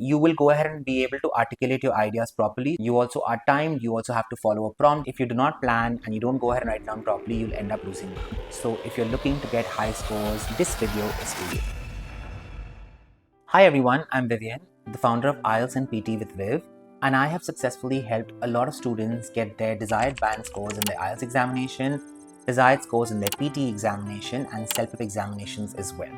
you will go ahead and be able to articulate your ideas properly. You also are timed. You also have to follow a prompt. If you do not plan and you don't go ahead and write down properly, you'll end up losing marks. So if you're looking to get high scores, this video is for you. Hi everyone, I'm Vivian, the founder of IELTS and PT with Viv, and I have successfully helped a lot of students get their desired band scores in their IELTS examination, desired scores in their PTE examination, and self-pep examinations as well.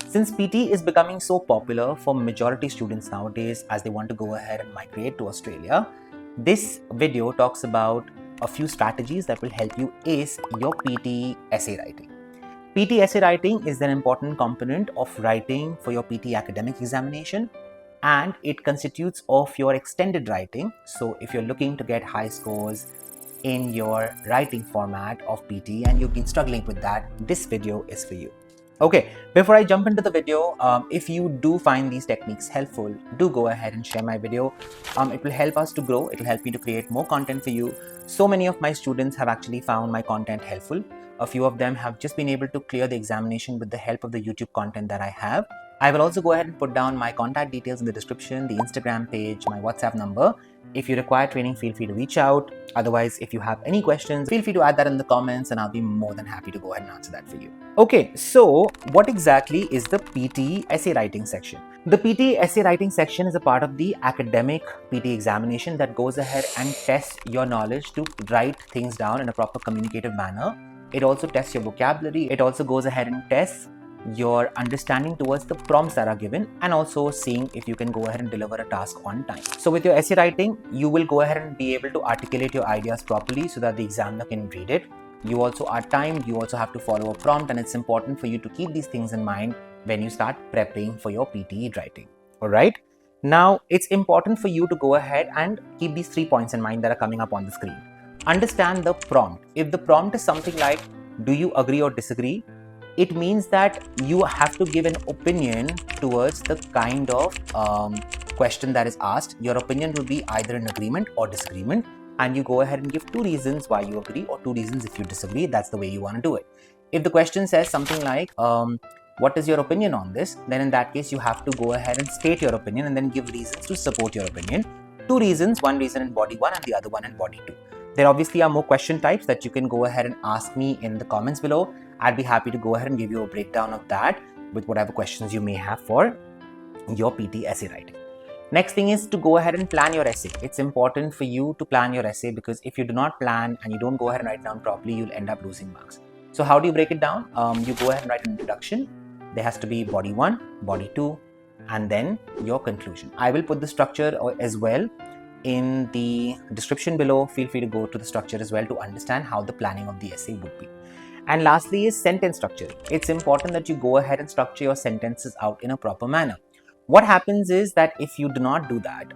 Since PT is becoming so popular for majority students nowadays as they want to go ahead and migrate to Australia, this video talks about a few strategies that will help you ace your PT essay writing. PT essay writing is an important component of writing for your PT academic examination, and it constitutes of your extended writing. So if you're looking to get high scores in your writing format of PT and you've been struggling with that, this video is for you. Okay, before I jump into the video, if you do find these techniques helpful, do go ahead and share my video. It will help us to grow. It will help me to create more content for you. So many of my students have actually found my content helpful. A few of them have just been able to clear the examination with the help of the YouTube content that I have. I will also go ahead and put down my contact details in the description, the Instagram page, my WhatsApp number. If you require training, feel free to reach out. Otherwise, if you have any questions, feel free to add that in the comments and I'll be more than happy to go ahead and answer that for you. Okay, so what exactly is the PTE essay writing section? The PTE essay writing section is a part of the academic PTE examination that goes ahead and tests your knowledge to write things down in a proper communicative manner. It also tests your vocabulary. It also goes ahead and tests your understanding towards the prompts that are given, and also seeing if you can go ahead and deliver a task on time. So with your essay writing, you will go ahead and be able to articulate your ideas properly so that the examiner can read it. You also are timed. You also have to follow a prompt, and it's important for you to keep these things in mind when you start prepping for your PTE writing. All right. Now, it's important for you to go ahead and keep these 3 points in mind that are coming up on the screen. Understand the prompt. If the prompt is something like, do you agree or disagree? It means that you have to give an opinion towards the kind of question that is asked. Your opinion will be either an agreement or disagreement, and you go ahead and give 2 reasons why you agree or 2 reasons if you disagree. That's the way you want to do it. If the question says something like, what is your opinion on this? Then in that case, you have to go ahead and state your opinion and then give reasons to support your opinion. 2 reasons, one reason in body 1 and the other one in body 2. There obviously are more question types that you can go ahead and ask me in the comments below. I'd be happy to go ahead and give you a breakdown of that with whatever questions you may have for your PT essay writing. Next thing is to go ahead and plan your essay. It's important for you to plan your essay because if you do not plan and you don't go ahead and write down properly, you'll end up losing marks. So how do you break it down? You go ahead and write an introduction. There has to be body 1, body 2, and then your conclusion. I will put the structure as well in the description below. Feel free to go to the structure as well to understand how the planning of the essay would be. And lastly is sentence structure. It's important that you go ahead and structure your sentences out in a proper manner. What happens is that if you do not do that,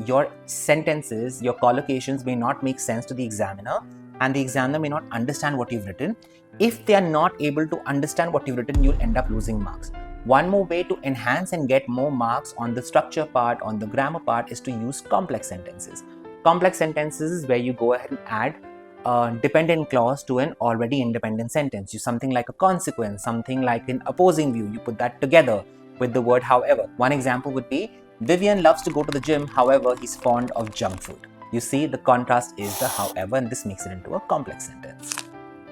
your sentences, your collocations may not make sense to the examiner, and the examiner may not understand what you've written. If they are not able to understand what you've written, you'll end up losing marks. One more way to enhance and get more marks on the structure part, on the grammar part, is to use complex sentences. Complex sentences is where you go ahead and add a dependent clause to an already independent sentence. You something like a consequence, something like an opposing view. You put that together with the word however. One example would be, Vivian loves to go to the gym, however, he's fond of junk food. You see, the contrast is the however, and this makes it into a complex sentence.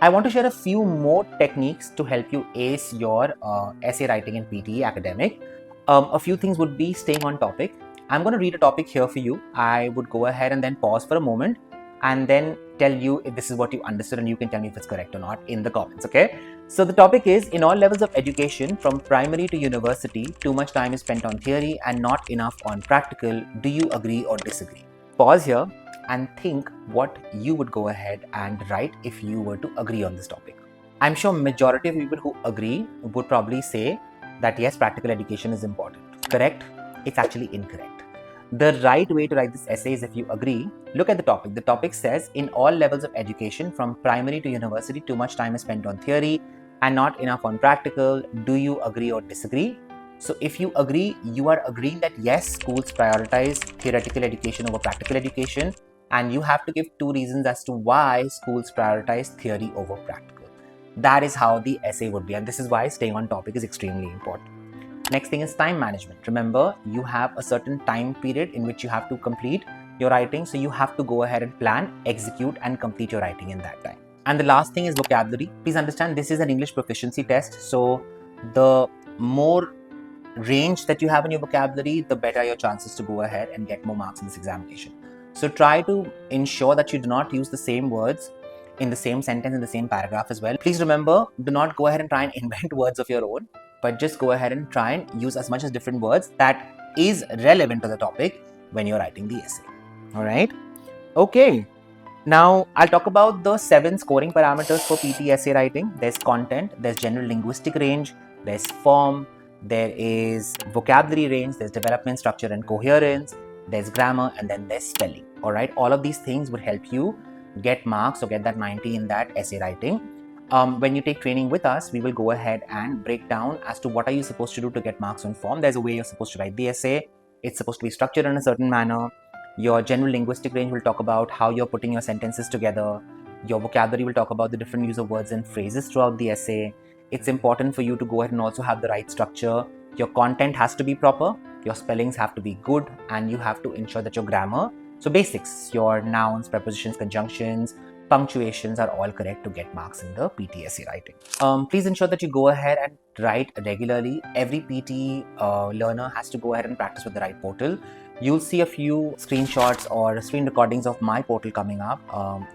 I want to share a few more techniques to help you ace your essay writing in PTE Academic. A few things would be staying on topic. I'm going to read a topic here for you. I would go ahead and then pause for a moment and then tell you if this is what you understood, and you can tell me if it's correct or not in the comments, okay? So the topic is, in all levels of education from primary to university, too much time is spent on theory and not enough on practical. Do you agree or disagree? Pause here and think what you would go ahead and write if you were to agree on this topic. I'm sure majority of people who agree would probably say that yes, practical education is important. Correct? It's actually incorrect. The right way to write this essay is, if you agree, look at the topic. The topic says, in all levels of education from primary to university, too much time is spent on theory and not enough on practical. Do you agree or disagree? So if you agree, you are agreeing that yes, schools prioritize theoretical education over practical education, and you have to give 2 reasons as to why schools prioritize theory over practical. That is how the essay would be, and this is why staying on topic is extremely important. Next thing is time management. Remember, you have a certain time period in which you have to complete your writing. So you have to go ahead and plan, execute, and complete your writing in that time. And the last thing is vocabulary. Please understand this is an English proficiency test. So the more range that you have in your vocabulary, the better your chances to go ahead and get more marks in this examination. So try to ensure that you do not use the same words in the same sentence, in the same paragraph as well. Please remember, do not go ahead and try and invent words of your own, but just go ahead and try and use as much as different words that is relevant to the topic when you're writing the essay. All right. Okay. Now, I'll talk about the 7 scoring parameters for PTE essay writing. There's content, there's general linguistic range, there's form, there is vocabulary range, there's development, structure, and coherence, there's grammar, and then there's spelling. All right, all of these things would help you get marks or get that 90 in that essay writing. When you take training with us, we will go ahead and break down as to what are you supposed to do to get marks on form. There's a way you're supposed to write the essay. It's supposed to be structured in a certain manner. Your general linguistic range will talk about how you're putting your sentences together. Your vocabulary will talk about the different use of words and phrases throughout the essay. It's important for you to go ahead and also have the right structure. Your content has to be proper, your spellings have to be good, and you have to ensure that your grammar, so basics, your nouns, prepositions, conjunctions, punctuations are all correct to get marks in the PTE essay writing. Please ensure that you go ahead and write regularly. Every PTE learner has to go ahead and practice with the right portal. You'll see a few screenshots or screen recordings of my portal coming up.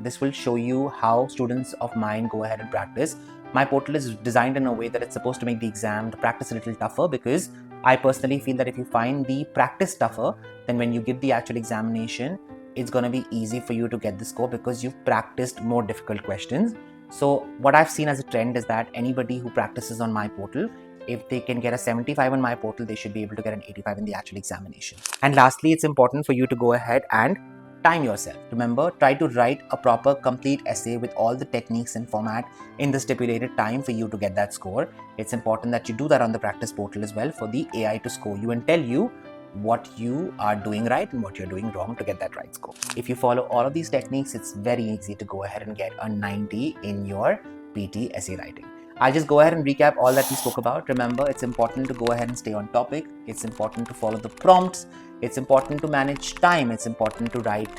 This will show you how students of mine go ahead and practice. My portal is designed in a way that it's supposed to make the exam, the practice a little tougher, because I personally feel that if you find the practice tougher, then when you give the actual examination, it's going to be easy for you to get the score because you've practiced more difficult questions. So what I've seen as a trend is that anybody who practices on my portal, if they can get a 75 on my portal, they should be able to get an 85 in the actual examination. And lastly, it's important for you to go ahead and time yourself. Remember, try to write a proper complete essay with all the techniques and format in the stipulated time for you to get that score. It's important that you do that on the practice portal as well for the AI to score you and tell you what you are doing right and what you're doing wrong to get that right score. If you follow all of these techniques, it's very easy to go ahead and get a 90 in your PTE essay writing. I'll just go ahead and recap all that we spoke about. Remember, it's important to go ahead and stay on topic. It's important to follow the prompts. It's important to manage time. It's important to write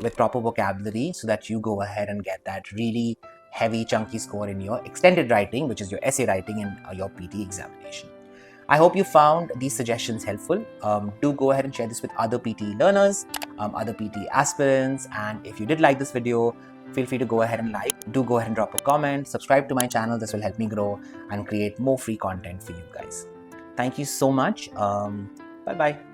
with proper vocabulary so that you go ahead and get that really heavy, chunky score in your extended writing, which is your essay writing in your PTE examination. I hope you found these suggestions helpful. Do go ahead and share this with other PTE learners, other PTE aspirants. And if you did like this video, feel free to go ahead and like. Do go ahead and drop a comment. Subscribe to my channel. This will help me grow and create more free content for you guys. Thank you so much. Bye-bye.